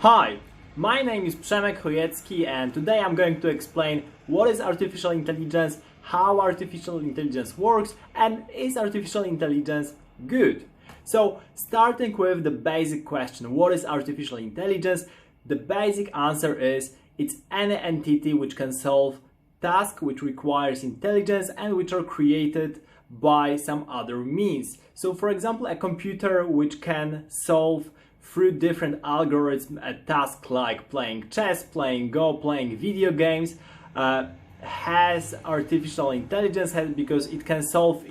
Hi, my name is Przemek Chojecki and today I'm going to explain what is artificial intelligence, how artificial intelligence works, and is artificial intelligence good? So, starting with the basic question, what is artificial intelligence? The basic answer is it's any entity which can solve tasks which requires intelligence and which are created by some other means. So for example, a computer which can solve through different algorithms a task like playing chess, playing Go, playing video games, has artificial intelligence because it can solve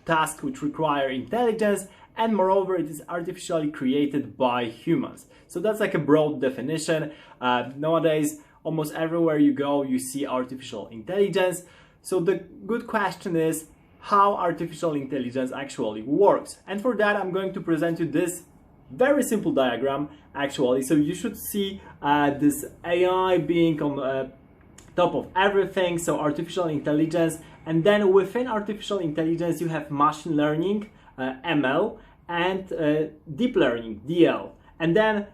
tasks which require intelligence, and moreover it is artificially created by humans. So that's like a broad definition. Nowadays almost everywhere you go you see artificial intelligence. So the good question is how artificial intelligence actually works. And for that I'm going to present you this very simple diagram actually. So you should see this AI being on top of everything, so artificial intelligence, and then within artificial intelligence you have machine learning, ML, and deep learning, DL. And then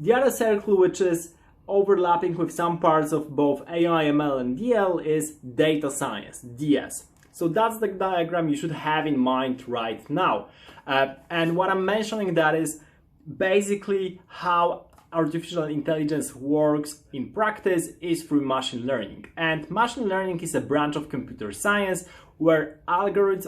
the other circle which is overlapping with some parts of both AI, ML and DL is data science, DS. So that's the diagram you should have in mind right now. And what I'm mentioning that is basically how artificial intelligence works in practice is through machine learning. And machine learning is a branch of computer science where algorithms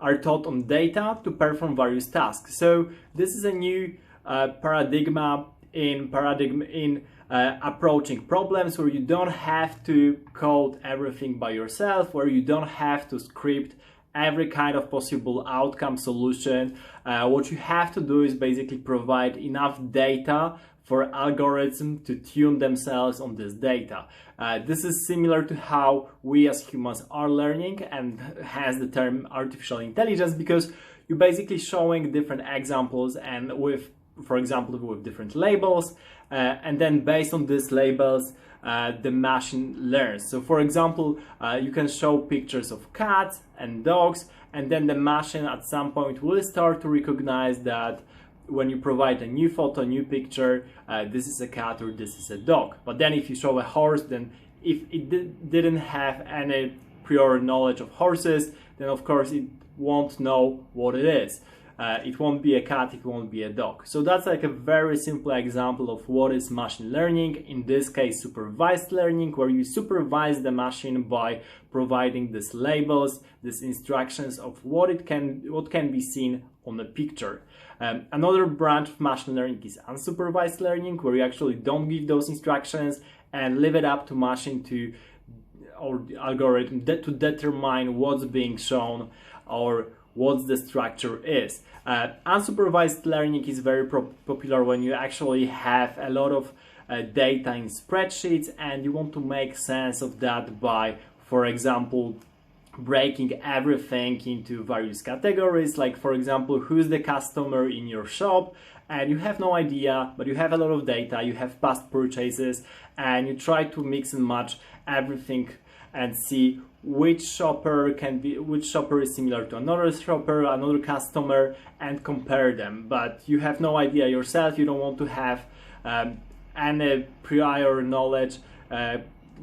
are taught on data to perform various tasks. So this is a new paradigm in approaching problems where you don't have to code everything by yourself, where you don't have to script every kind of possible outcome solution. What you have to do is basically provide enough data for algorithms to tune themselves on this data. This is similar to how we as humans are learning, and hence the term artificial intelligence, because you're basically showing different examples and with, for example, with different labels, and then based on these labels the machine learns. So for example, you can show pictures of cats and dogs, and then the machine at some point will start to recognize that when you provide a new photo, new picture, this is a cat or this is a dog. But then if you show a horse, then if it didn't have any prior knowledge of horses, then of course it won't know what it is. It won't be a cat, it won't be a dog. So that's like a very simple example of what is machine learning. In this case, supervised learning, where you supervise the machine by providing these labels, these instructions of what can be seen on a picture. Another branch of machine learning is unsupervised learning, where you actually don't give those instructions and leave it up to machine or the algorithm to determine what's being shown or what the structure is. Unsupervised learning is very popular when you actually have a lot of data in spreadsheets and you want to make sense of that by, for example, breaking everything into various categories, like for example, who's the customer in your shop, and you have no idea, but you have a lot of data, you have past purchases, and you try to mix and match everything and see which shopper is similar to another shopper, another customer, and compare them. But you have no idea yourself, you don't want to have any prior knowledge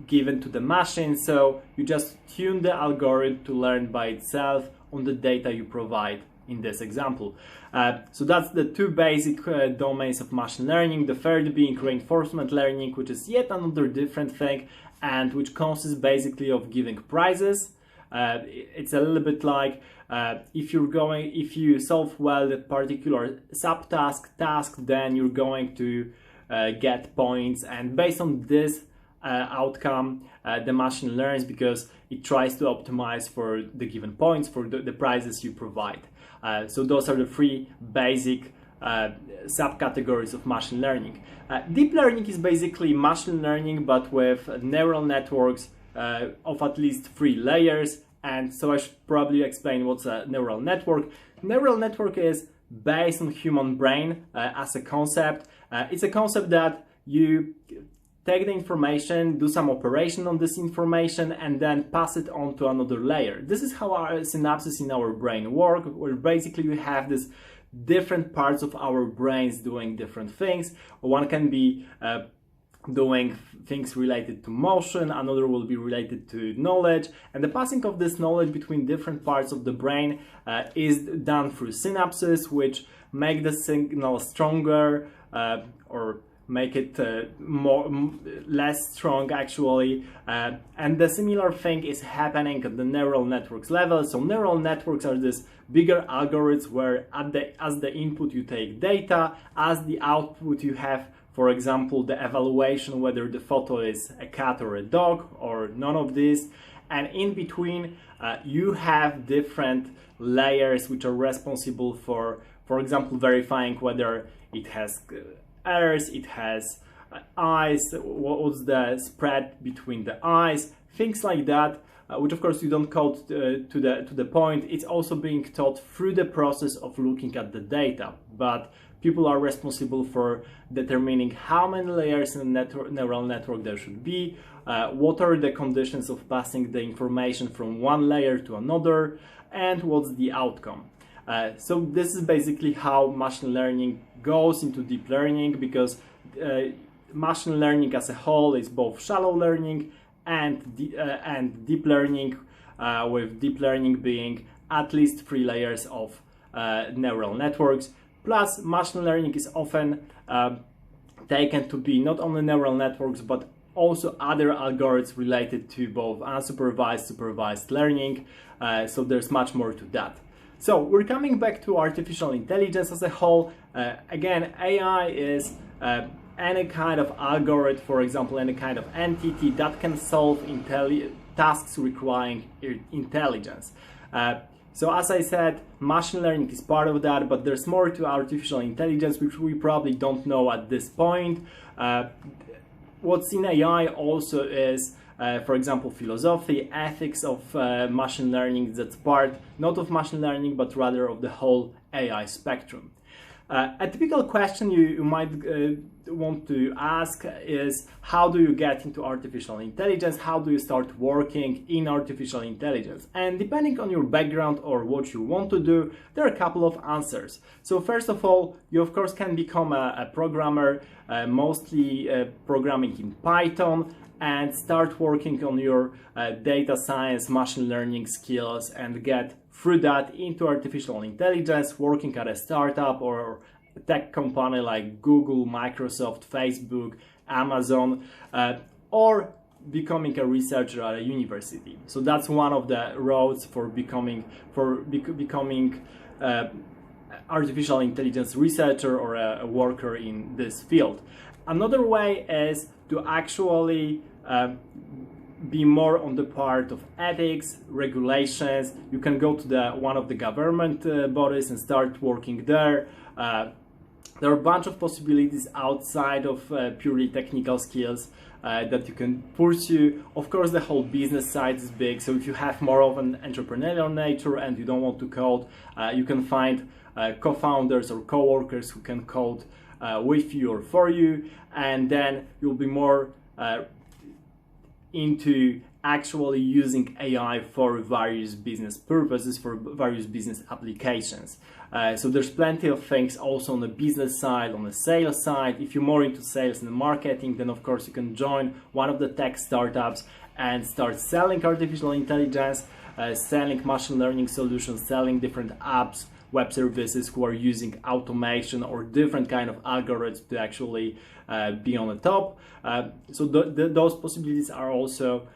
given to the machine, so you just tune the algorithm to learn by itself on the data you provide in this example. So that's the two basic domains of machine learning. The third being reinforcement learning, which is yet another different thing, and which consists basically of giving prizes. It's a little bit like if you solve well the particular task, then you're going to get points, and based on this outcome the machine learns because it tries to optimize for the given points for the prizes you provide. So those are the three basic subcategories of machine learning. Deep learning is basically machine learning but with neural networks of at least 3 layers. And so I should probably explain what's a neural network. Neural network is based on human brain as a concept. It's a concept that you take the information, do some operation on this information, and then pass it on to another layer. This is how our synapses in our brain work, where basically we have this different parts of our brains doing different things. One can be doing things related to motion, another will be related to knowledge, and the passing of this knowledge between different parts of the brain is done through synapses, which make the signal stronger or make it less strong actually, and the similar thing is happening at the neural networks level. So neural networks are these bigger algorithms where as the input you take data, as the output you have, for example, the evaluation whether the photo is a cat or a dog or none of this, and in between you have different layers which are responsible for example, verifying whether it has ears, it has eyes, what's the spread between the eyes, things like that, which of course you don't code to the point. It's also being taught through the process of looking at the data, but people are responsible for determining how many layers in a neural network there should be, what are the conditions of passing the information from one layer to another, and what's the outcome. So this is basically how machine learning goes into deep learning, because machine learning as a whole is both shallow learning and deep learning, with deep learning being at least 3 layers of neural networks. Plus, machine learning is often taken to be not only neural networks, but also other algorithms related to both unsupervised, supervised learning. So there's much more to that. So we're coming back to artificial intelligence as a whole. Again, AI is any kind of algorithm, for example, any kind of entity that can solve tasks requiring intelligence. So as I said, machine learning is part of that, but there's more to artificial intelligence, which we probably don't know at this point. What's in AI also is, for example, philosophy, ethics of machine learning. That's part not of machine learning, but rather of the whole AI spectrum. A typical question you might want to ask is, how do you get into artificial intelligence? How do you start working in artificial intelligence? And depending on your background or what you want to do, there are a couple of answers. So first of all, you of course can become a programmer, mostly programming in Python, and start working on your data science, machine learning skills, and get through that into artificial intelligence, working at a startup or a tech company like Google, Microsoft, Facebook, Amazon, or becoming a researcher at a university. So that's one of the roads for becoming artificial intelligence researcher or a worker in this field. Another way is to actually be more on the part of ethics, regulations. You can go to one of the government bodies and start working there. There are a bunch of possibilities outside of purely technical skills that you can pursue. Of course, the whole business side is big, so if you have more of an entrepreneurial nature and you don't want to code, you can find co-founders or co-workers who can code with you or for you, and then you'll be more into actually using AI for various business purposes, for various business applications. So there's plenty of things also on the business side, on the sales side. If you're more into sales and marketing, then of course you can join one of the tech startups and start selling artificial intelligence, selling machine learning solutions, selling different apps, web services who are using automation or different kind of algorithms to actually be on the top. So those possibilities are also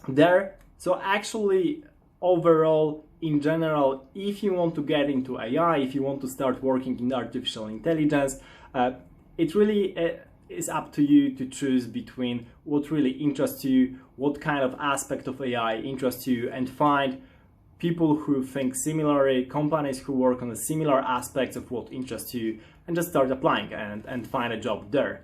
there. So actually, overall, in general, if you want to get into AI, if you want to start working in artificial intelligence, it really is up to you to choose between what really interests you, what kind of aspect of AI interests you, and find people who think similarly, companies who work on the similar aspects of what interests you, and just start applying and find a job there.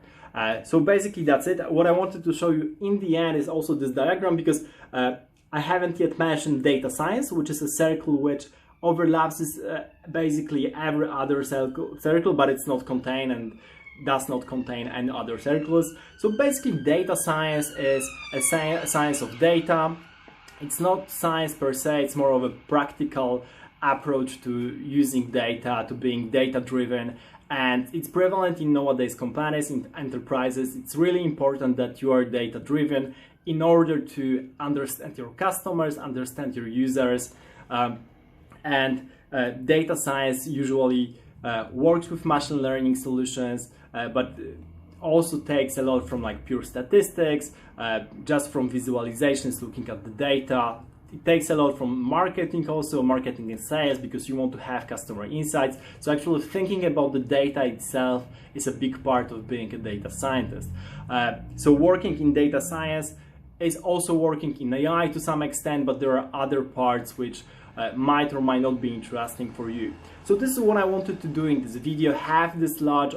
So basically that's it. What I wanted to show you in the end is also this diagram, because I haven't yet mentioned data science, which is a circle which overlaps basically every other circle, but it's not contained and does not contain any other circles. So basically data science is a science of data. It's not science per se, it's more of a practical approach to using data, to being data driven, and it's prevalent in nowadays companies, in enterprises. It's really important that you are data driven in order to understand your customers, understand your users, and data science usually works with machine learning solutions, but also takes a lot from like pure statistics, just from visualizations, looking at the data. It takes a lot from marketing, also marketing and sales, because you want to have customer insights. So actually thinking about the data itself is a big part of being a data scientist. So working in data science is also working in AI to some extent, but there are other parts which might or might not be interesting for you. So this is what I wanted to do in this video, have this large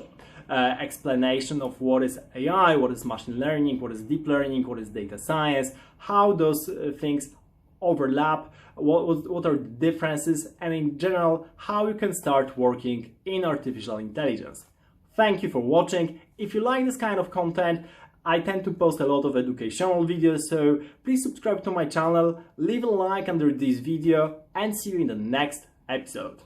explanation of what is AI, what is machine learning, what is deep learning, what is data science, how those things overlap, what are the differences, and in general, how you can start working in artificial intelligence. Thank you for watching. If you like this kind of content, I tend to post a lot of educational videos, so please subscribe to my channel, leave a like under this video, and see you in the next episode.